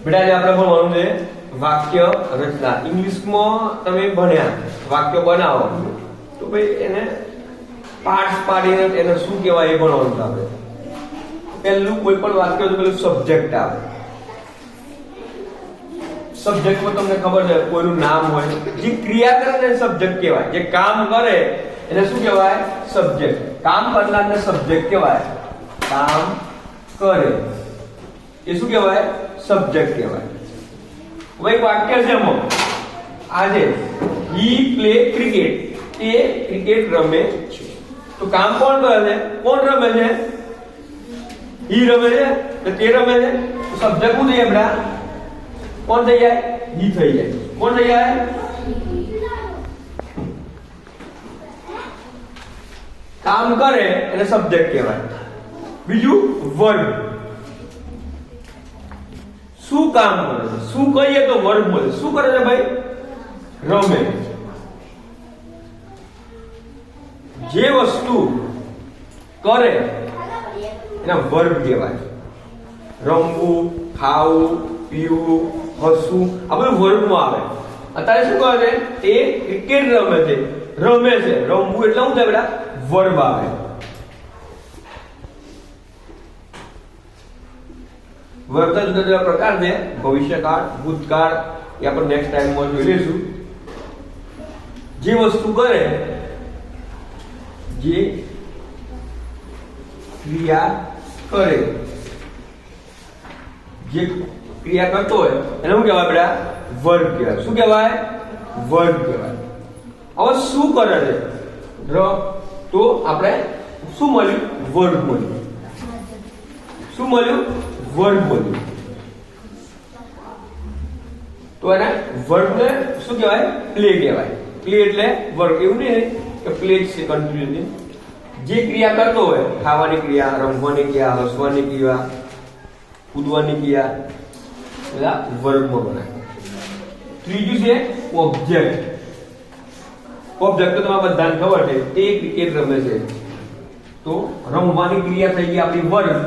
બેટા આજે આપણે ભણવાનું છે વાક્ય રચના. ઇંગ્લિશમાં તમે ભણ્યા વાક્ય બનાવો તો ભાઈ એને પાર્ટ્સ પાડીને એને શું કહેવાય એ ભણવાનું છે આપણે. પહેલું કોઈ પણ વાક્ય તો પેલું સબ્જેક્ટ આવે. સબ્જેક્ટમાં તમને ખબર છે કોઈનું નામ હોય, જે ક્રિયા કરે ને સબ્જેક્ટ કહેવાય. જે કામ કરે એને શું કહેવાય? સબ્જેક્ટ. કામ કરનારને સબ્જેક્ટ કહેવાય. કામ કરે એ શું કહેવાય? સબ્જેક્ટ કહેવાય. હવે એક વાક્ય છે એમાં આજે હી પ્લે ક્રિકેટ, એ ક્રિકેટ રમે છે. તો કામ કોણ કરે છે? કોણ રમે છે? હી રમે છે તો તે રમે છે. સબ્જેક્ટ શું થઈ જાય બેટા? કોણ થઈ જાય? હી થઈ જાય. કોણ થઈ જાય? કામ કરે એને સબ્જેક્ટ કહેવાય. બીજું વર્બ. શું કામ કરે છે? શું કહીએ તો વર્બ મળે. શું કરે છે ભાઈ? રમે. જે વસ્તુ કરે એના વર્બ કહેવાય. રમવું, ખાવું, પીવું, હસવું આ બધું વર્બમાં આવે. અત્યારે શું કરે છે? એ ક્રિકેટ રમે છે. રમે છે. રમવું એટલે શું થાય બેટા? વર્બ આવે. વર્તન જુદા જુદા પ્રકાર છે. ભવિષ્યકાળ, ભૂતકાળ એ આપણે નેક્સ્ટ ટાઈમમાં જોઈ લઈશું. જે વસ્તુ કરે, જે ક્રિયા કરે, જે ક્રિયા કરતો હોય એને શું કહેવાય બેટા? વર્બ કહેવાય. શું કહેવાય? વર્બ કહેવાય. હવે શું કરે છે? તો આપણે શું મળ્યું? વર્બ મળ્યું. શું મળ્યું? વર્બ મળ્યું. તો એને વર્બને શું કહેવાય? પ્લે કહેવાય. પ્લે એટલે વર્બ. એવું નહીં કે પ્લે છે કન્ટિન્યુઅસલી. જે ક્રિયા કરતો હોય, ખાવાની ક્રિયા, રમવાની ક્રિયા, હસવાની ક્રિયા, કૂદવાની ક્રિયા, બધા વર્બમાં બનાવે. ત્રીજું છે ઓબ્જેક્ટ. ઓબ્જેક્ટ તો તમારા બધાને ખબર છે. તે ક્રિકેટ રમે છે તો રમવાની ક્રિયા થઈ ગઈ આપણી વર્બ.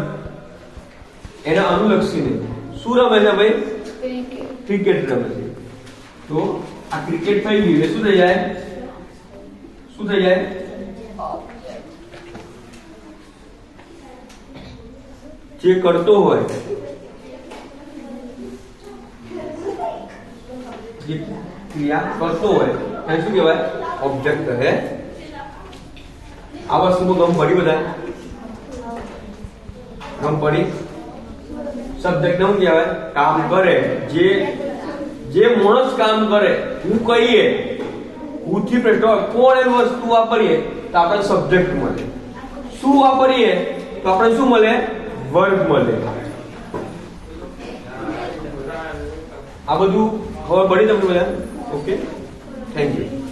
એના અનુલક્ષીને શું રમે છે ભાઈ? ક્રિકેટ રમે છે. તો આ ક્રિકેટ થઈ ગયું એટલે શું થઈ જાય? શું થઈ જાય? જે કરતો હોય, જે ક્રિયા કરતો હોય એને શું કહેવાય? ઓબ્જેક્ટ કહે. આ વસ્તુમાં ગમ પડી બધા? ગમ પડી? સબ્જેક્ટ શું કહેવાય? કામ કરે. જે માણસ કામ કરે, હું કહીએ, હું થી પ્રશ્ન કોણ એ વસ્તુ વાપરીએ તો આપણે સબ્જેક્ટ મળે. શું વાપરીએ તો આપણે શું મળે? વર્બ મળે. આ બધું ખબર પડી તમને બધા? Okay, thank you.